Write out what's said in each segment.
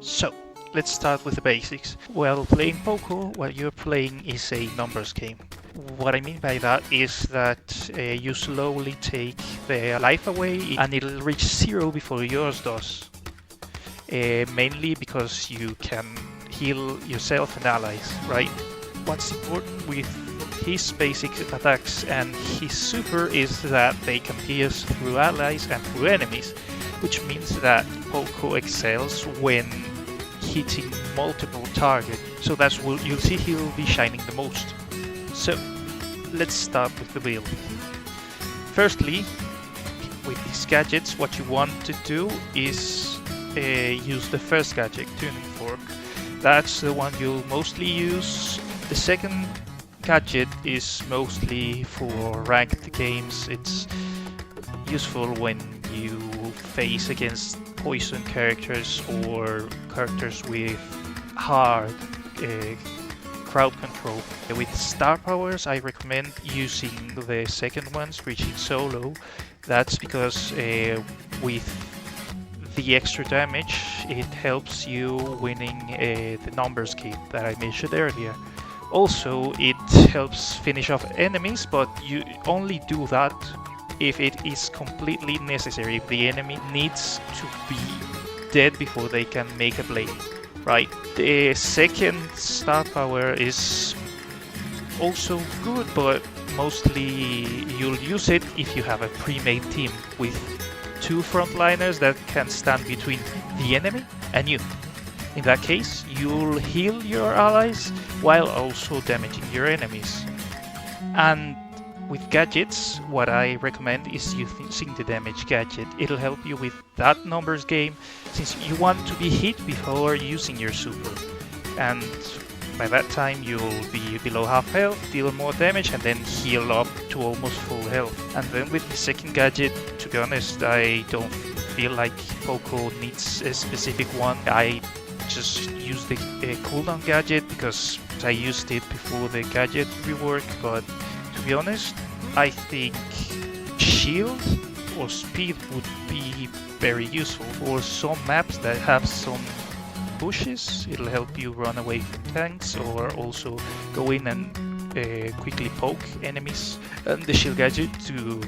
So, let's start with the basics. While playing Poco, what you're playing is a numbers game. What I mean by that is that you slowly take their life away and it'll reach zero before yours does. Mainly because you can heal yourself and allies, right? What's important with his basic attacks and his super is that they can pierce through allies and through enemies, which means that Poco excels when hitting multiple targets. So that's what you'll see he'll be shining the most. So let's start with the build. Firstly, with these gadgets, what you want to do is use the first gadget, Tuning Fork. That's the one you'll mostly use. The second gadget is mostly for ranked games. It's useful when you face against poison characters or characters with hard crowd control. With star powers, I recommend using the second ones, reaching solo. That's because with the extra damage, it helps you winning the numbers game that I mentioned earlier. Also, it helps finish off enemies, but you only do that if it is completely necessary. If the enemy needs to be dead before they can make a play, right? The second star power is also good, but mostly you'll use it if you have a pre-made team with two frontliners that can stand between the enemy and you. In that case, you'll heal your allies while also damaging your enemies. And with gadgets, what I recommend is using the damage gadget. It'll help you with that numbers game, since you want to be hit before using your super. And by that time you'll be below half health, deal more damage, and then heal up to almost full health. And then with the second gadget, to be honest, I don't feel like Poco needs a specific one. I just use the cooldown gadget because I used it before the gadget rework, but to be honest, I think shield or speed would be very useful for some maps that have some bushes. It'll help you run away from tanks or also go in and quickly poke enemies. And the shield gadget to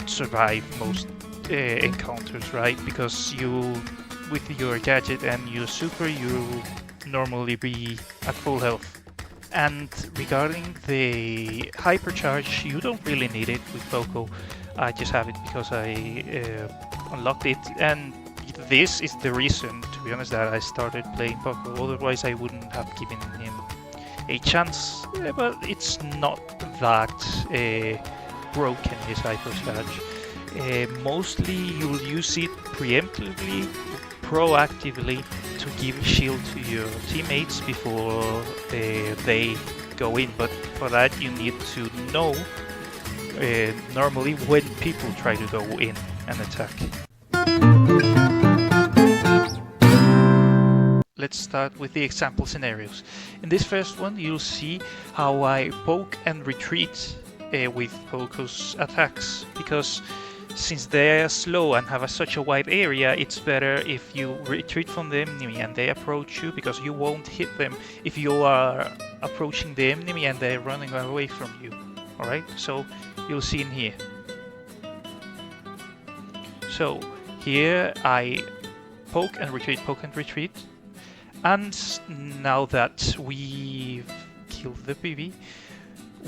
survive most encounters, right? Because you, with your gadget and your super, you normally be at full health. And regarding the hypercharge, you don't really need it with Poco. I just have it because I unlocked it, and this is the reason, to be honest, that I started playing Poco. Otherwise I wouldn't have given him a chance, but it's not that broken, his hypercharge. Mostly you'll use it preemptively, proactively, to give shield to your teammates before they go in, but for that you need to know normally when people try to go in and attack. Let's start with the example scenarios. In this first one you'll see how I poke and retreat with Poco's attacks, because since they're slow and have such a wide area, it's better if you retreat from the enemy and they approach you, because you won't hit them if you are approaching the enemy and they're running away from you. Alright, so you'll see in here. So here I poke and retreat, and now that we've killed the PV,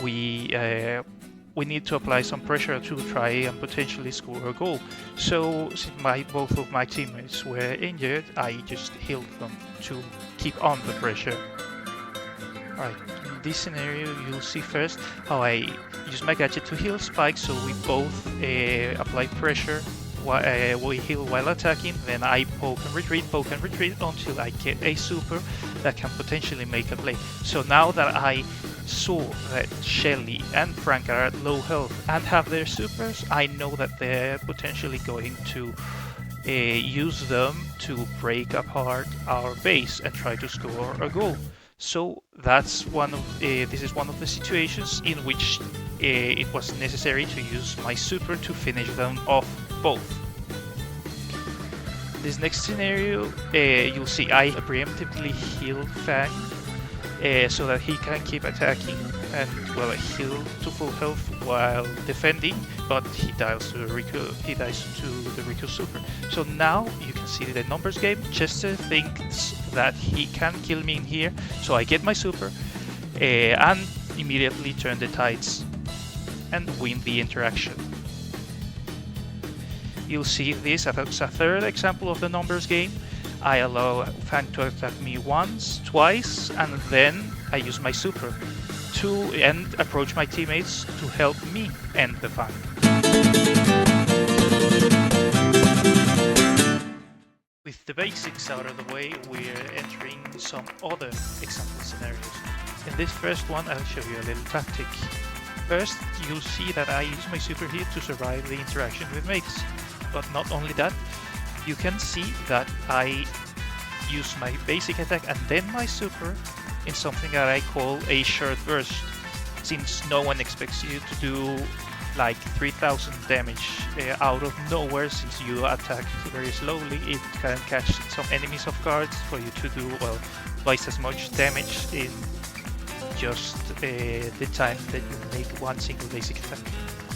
we need to apply some pressure to try and potentially score a goal. So since both of my teammates were injured, I just healed them to keep on the pressure. Alright, in this scenario you'll see first how I use my gadget to heal Spike, so we both apply pressure. We heal while attacking, then I poke and retreat until I get a super that can potentially make a play. So now that I saw that Shelly and Frank are at low health and have their supers, I know that they're potentially going to use them to break apart our base and try to score a goal. So that's this is one of the situations in which it was necessary to use my super to finish them off both. this next scenario, you'll see I preemptively heal Fang so that he can keep attacking and well heal to full health while defending, but he dies to the Riku super. So now you can see the numbers game. Chester thinks that he can kill me in here, so I get my super and immediately turn the tides and win the interaction. You'll see this as a third example of the numbers game. I allow Fang to attack me once, twice, and then I use my super to approach my teammates to help me end the Fang. With the basics out of the way, we're entering some other example scenarios. In this first one, I'll show you a little tactic. First, you'll see that I use my super here to survive the interaction with mates. But not only that, you can see that I use my basic attack and then my super in something that I call a short burst. Since no one expects you to do like 3000 damage out of nowhere, since you attack very slowly, it can catch some enemies off guard for you to do well twice as much damage in just the time that you make one single basic attack.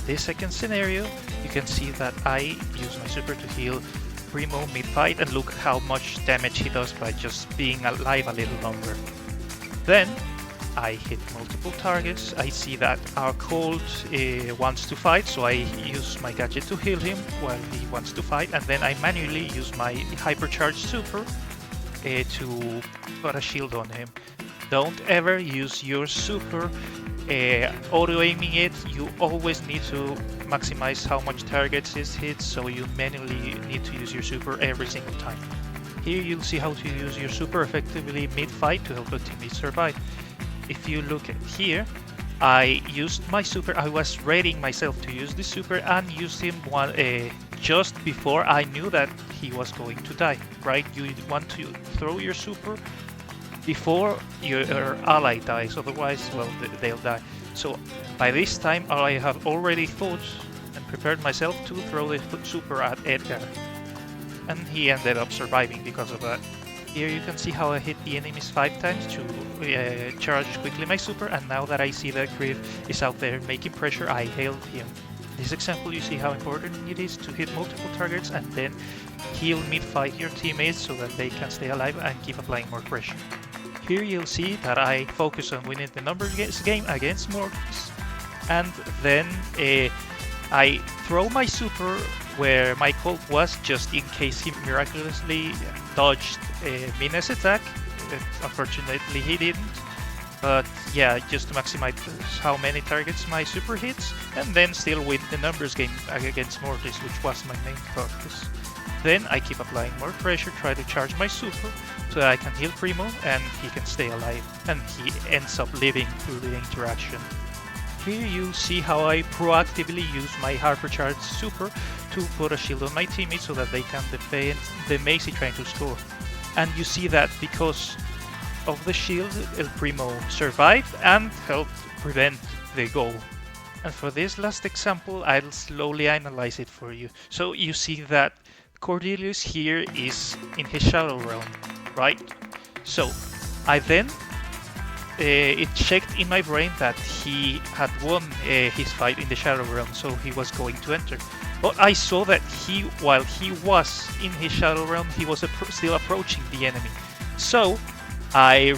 This second scenario, you can see that I use my super to heal Primo mid-fight, and look how much damage he does by just being alive a little longer. Then I hit multiple targets. I see that our Colt wants to fight, so I use my gadget to heal him while he wants to fight, and then I manually use my hypercharged super to put a shield on him. Don't ever use your super auto-aiming it. You always need to maximize how much targets it hits, so you manually need to use your super every single time. Here you'll see how to use your super effectively mid-fight to help the teammates survive. If you look at here, I used my super. I was readying myself to use the super and used him just before I knew that he was going to die, right? You want to throw your super before your ally dies, otherwise, well, they'll die. So by this time, I have already thought and prepared myself to throw the super at Edgar, and he ended up surviving because of that. Here you can see how I hit the enemies 5 times to charge quickly my super, and now that I see that Griff is out there making pressure, I hailed him. In this example, you see how important it is to hit multiple targets and then heal mid-fight your teammates so that they can stay alive and keep applying more pressure. Here you'll see that I focus on winning the numbers game against Mortis, and then I throw my super where my Colt was, just in case he miraculously dodged Mina's attack. Unfortunately he didn't, but yeah, just to maximize how many targets my super hits, and then still win the numbers game against Mortis, which was my main focus. Then I keep applying more pressure, try to charge my super so that I can heal Primo and he can stay alive, and he ends up living through the interaction. Here you see how I proactively use my hypercharged super to put a shield on my teammates so that they can defend the Macy trying to score. And you see that because of the shield, El Primo survived and helped prevent the goal. And for this last example, I'll slowly analyze it for you. So you see that Cordelius here is in his Shadow Realm, right? So I then it checked in my brain that he had won his fight in the Shadow Realm, so he was going to enter. But I saw that while he was in his Shadow Realm, he was still approaching the enemy. So I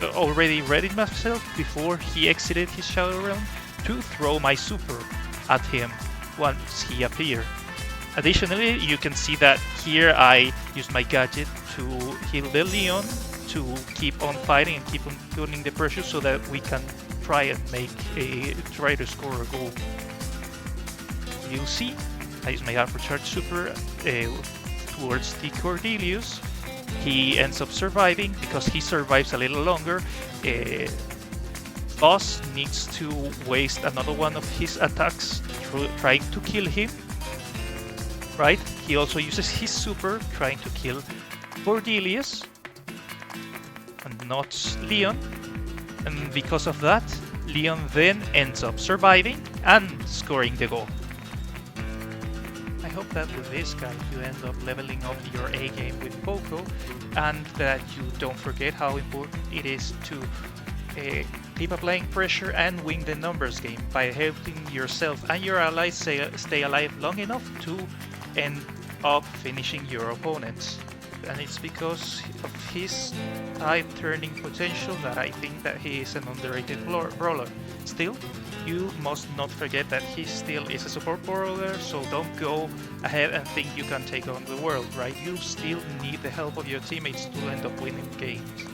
already readied myself before he exited his Shadow Realm to throw my super at him once he appeared. Additionally, you can see that here I used my gadget to heal the Leon to keep on fighting and keep on putting the pressure so that we can try to score a goal. You'll see I use my hypercharged super towards the Cordelius. He ends up surviving. Because he survives a little longer, Boss needs to waste another one of his attacks trying to kill him. Right? He also uses his super trying to kill Cordelius and not Leon. And because of that, Leon then ends up surviving and scoring the goal. I hope that with this guide you end up leveling up your A game with Poco, and that you don't forget how important it is to keep applying pressure and win the numbers game by helping yourself and your allies stay alive long enough to end up finishing your opponents. And it's because of his tide-turning potential that I think that he is an underrated brawler. Still, you must not forget that he still is a support brawler, so don't go ahead and think you can take on the world, right? You still need the help of your teammates to end up winning games.